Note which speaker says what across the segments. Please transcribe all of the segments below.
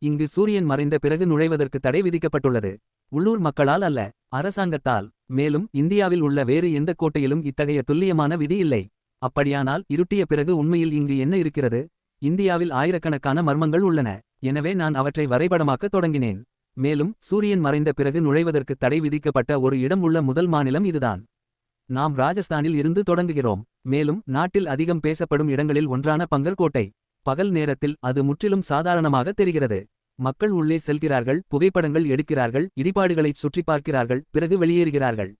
Speaker 1: இங்கு சூரியன் மறைந்த பிறகு நுழைவதற்கு தடை விதிக்கப்பட்டுள்ளது. உள்ளூர் மக்களால் அல்ல, அரசாங்கத்தால். மேலும் இந்தியாவில் உள்ள வேறு எந்த கோட்டையிலும் இத்தகைய துல்லியமான விதி இல்லை. அப்படியானால் இருட்டிய பிறகு உண்மையில் இங்கு என்ன இருக்கிறது? இந்தியாவில் ஆயிரக்கணக்கான மர்மங்கள் உள்ளன. எனவே நான் அவற்றை வரைபடமாக்க தொடங்கினேன். மேலும் சூரியன் மறைந்த பிறகு நுழைவதற்கு தடை விதிக்கப்பட்ட ஒரு இடம் உள்ள முதல் மாநிலம் இதுதான். நாம் ராஜஸ்தானில் இருந்து தொடங்குகிறோம். மேலும் நாட்டில் அதிகம் பேசப்படும் இடங்களில் ஒன்றான பங்கர் கோட்டை. பகல் நேரத்தில் அது முற்றிலும் சாதாரணமாக தெரிகிறது. மக்கள் உள்ளே செல்கிறார்கள், புகைப்படங்கள் எடுக்கிறார்கள், இடிபாடுகளைச் சுற்றி பார்க்கிறார்கள், பிறகு வெளியேறுகிறார்கள்.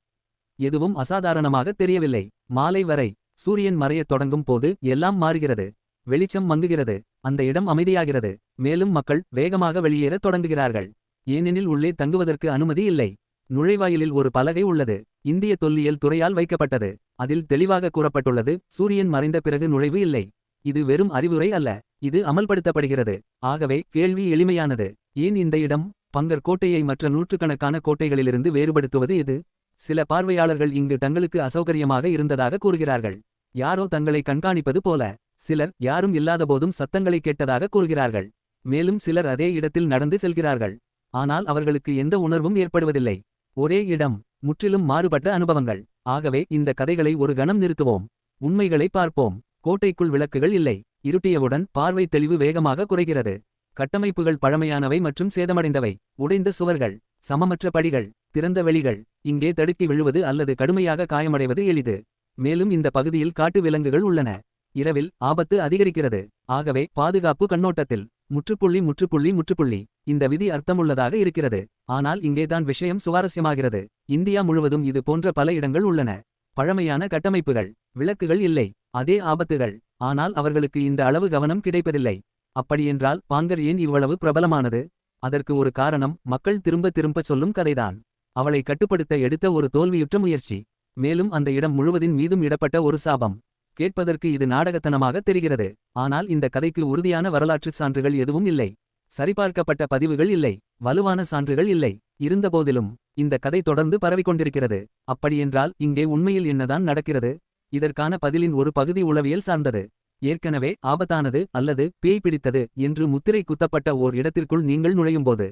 Speaker 1: எதுவும் அசாதாரணமாக தெரியவில்லை. மாலை வரை சூரியன் மறையத் தொடங்கும் போது எல்லாம் மாறுகிறது. வெளிச்சம் மங்குகிறது. அந்த இடம் அமைதியாகிறது. மேலும் மக்கள் வேகமாக வெளியேறத் தொடங்குகிறார்கள். ஏனெனில் உள்ளே தங்குவதற்கு அனுமதி இல்லை. நுழைவாயிலில் ஒரு பலகை உள்ளது. இந்திய தொல்லியல் துறையால் வைக்கப்பட்டது. அதில் தெளிவாக கூறப்பட்டுள்ளது, சூரியன் மறைந்த பிறகு நுழைவு இல்லை. இது வெறும் அறிவுரை அல்ல, இது அமல்படுத்தப்படுகிறது. ஆகவே கேள்வி எளிமையானது. ஏன் இந்த இடம்? பங்கர் கோட்டையை மற்ற நூற்றுக்கணக்கான கோட்டைகளிலிருந்து வேறுபடுத்துவது எது? சில பார்வையாளர்கள் இங்கு தங்களுக்கு அசௌகரியமாக இருந்ததாக கூறுகிறார்கள். யாரோ தங்களை கண்காணிப்பது போல. சிலர் யாரும் இல்லாதபோதும் சத்தங்களை கேட்டதாக கூறுகிறார்கள். மேலும் சிலர் அதே இடத்தில் நடந்து செல்கிறார்கள். ஆனால் அவர்களுக்கு எந்த உணர்வும் ஏற்படுவதில்லை. ஒரே இடம், முற்றிலும் மாறுபட்ட அனுபவங்கள். ஆகவே இந்த கதைகளை ஒரு கணம் நிறுத்துவோம். உண்மைகளை பார்ப்போம். கோட்டைக்குள் விளக்குகள் இல்லை. இருட்டியவுடன் பார்வை தெளிவு வேகமாக குறைகிறது. கட்டமைப்புகள் பழமையானவை மற்றும் சேதமடைந்தவை. உடைந்த சுவர்கள், சமமற்ற படிகள், திறந்த வெளிகள். இங்கே தடுக்கி விழுவது அல்லது கடுமையாக காயமடைவது எளிது. மேலும் இந்த பகுதியில் காட்டு விலங்குகள் உள்ளன. இரவில் ஆபத்து அதிகரிக்கிறது. ஆகவே பாதுகாப்பு கண்ணோட்டத்தில் முற்றுப்புள்ளி முற்றுப்புள்ளி முற்றுப்புள்ளி. இந்த விதி அர்த்தமுள்ளதாக இருக்கிறது. ஆனால் இங்கேதான் விஷயம் சுவாரஸ்யமாகிறது. இந்தியா முழுவதும் இது போன்ற பல இடங்கள் உள்ளன. பழமையான கட்டமைப்புகள், விளக்குகள் இல்லை, அதே ஆபத்துகள். ஆனால் அவர்களுக்கு இந்த அளவு கவனம் கிடைப்பதில்லை. அப்படியென்றால் பாங்கர் ஏன் இவ்வளவு பிரபலமானது? அதற்கு ஒரு காரணம் மக்கள் திரும்ப திரும்ப சொல்லும் கதைதான். அவளை கட்டுப்படுத்த எடுத்த ஒரு தோல்வியுற்ற முயற்சி. மேலும் அந்த இடம் முழுவதின் மீதும் இடப்பட்ட ஒரு சாபம். கேட்பதற்கு இது நாடகத்தனமாக தெரிகிறது. ஆனால் இந்த கதைக்கு உறுதியான வரலாற்றுச் சான்றுகள் எதுவும் இல்லை. சரிபார்க்கப்பட்ட பதிவுகள் இல்லை. வலுவான சான்றுகள் இல்லை. இருந்தபோதிலும் இந்த கதை தொடர்ந்து பரவிக்கொண்டிருக்கிறது. அப்படியென்றால் இங்கே உண்மையில் என்னதான் நடக்கிறது? இதற்கான பதிலின் ஒரு பகுதி உளவியல் சார்ந்தது. ஏற்கனவே ஆபத்தானது அல்லது பேய் பிடித்தது என்று முத்திரை குத்தப்பட்ட ஓர் இடத்திற்குள் நீங்கள் நுழையும்போது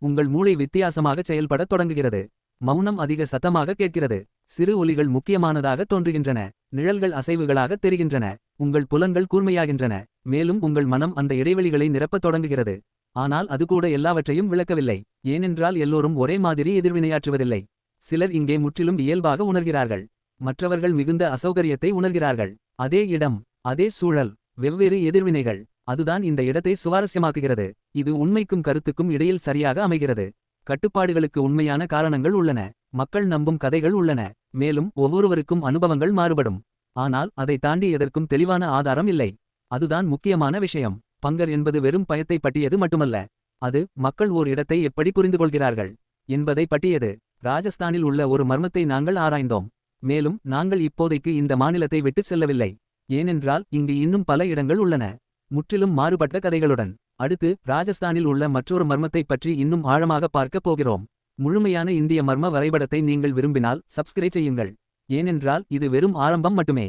Speaker 1: உங்கள் மூளை வித்தியாசமாகச் செயல்படத் தொடங்குகிறது. மௌனம் அதிக சத்தமாக கேட்கிறது. சிறு ஒலிகள் முக்கியமானதாக தோன்றுகின்றன. நிழல்கள் அசைவுகளாக தெரிகின்றன. உங்கள் புலன்கள் கூர்மையாகின்றன. மேலும் உங்கள் மனம் அந்த இடைவெளிகளை நிரப்பத் தொடங்குகிறது. ஆனால் அது கூட எல்லாவற்றையும் விளக்கவில்லை. ஏனென்றால் எல்லோரும் ஒரே மாதிரி எதிர்வினையாற்றுவதில்லை. சிலர் இங்கே முற்றிலும் இயல்பாக உணர்கிறார்கள். மற்றவர்கள் மிகுந்த அசௌகரியத்தை உணர்கிறார்கள். அதே இடம், அதே சூழல், வெவ்வேறு எதிர்வினைகள். அதுதான் இந்த இடத்தை சுவாரஸ்யமாக்குகிறது. இது உண்மைக்கும் கருத்துக்கும் இடையில் சரியாக அமைகிறது. கட்டுப்பாடுகளுக்கு உண்மையான காரணங்கள் உள்ளன. மக்கள் நம்பும் கதைகள் உள்ளன. மேலும் ஒவ்வொருவருக்கும் அனுபவங்கள் மாறுபடும். ஆனால் அதை தாண்டி எதற்கும் தெளிவான ஆதாரம் இல்லை. அதுதான் முக்கியமான விஷயம். பங்கர் என்பது வெறும் பயத்தை பற்றியது மட்டுமல்ல. அது மக்கள் ஓர் இடத்தை எப்படி புரிந்துகொள்கிறார்கள் என்பதை பற்றியது. ராஜஸ்தானில் உள்ள ஒரு மர்மத்தை நாங்கள் ஆராய்ந்தோம். மேலும் நாங்கள் இப்போதைக்கு இந்த மாநிலத்தை விட்டுச் செல்லவில்லை. ஏனென்றால் இங்கு இன்னும் பல இடங்கள் உள்ளன. முற்றிலும் மாறுபட்ட கதைகளுடன். அடுத்து ராஜஸ்தானில் உள்ள மற்றொரு மர்மத்தைப் பற்றி இன்னும் ஆழமாக பார்க்கப் போகிறோம். முழுமையான இந்திய மர்ம வரைபடத்தை நீங்கள் விரும்பினால் சப்ஸ்கிரைப் செய்யுங்கள். ஏனென்றால் இது வெறும் ஆரம்பம் மட்டுமே.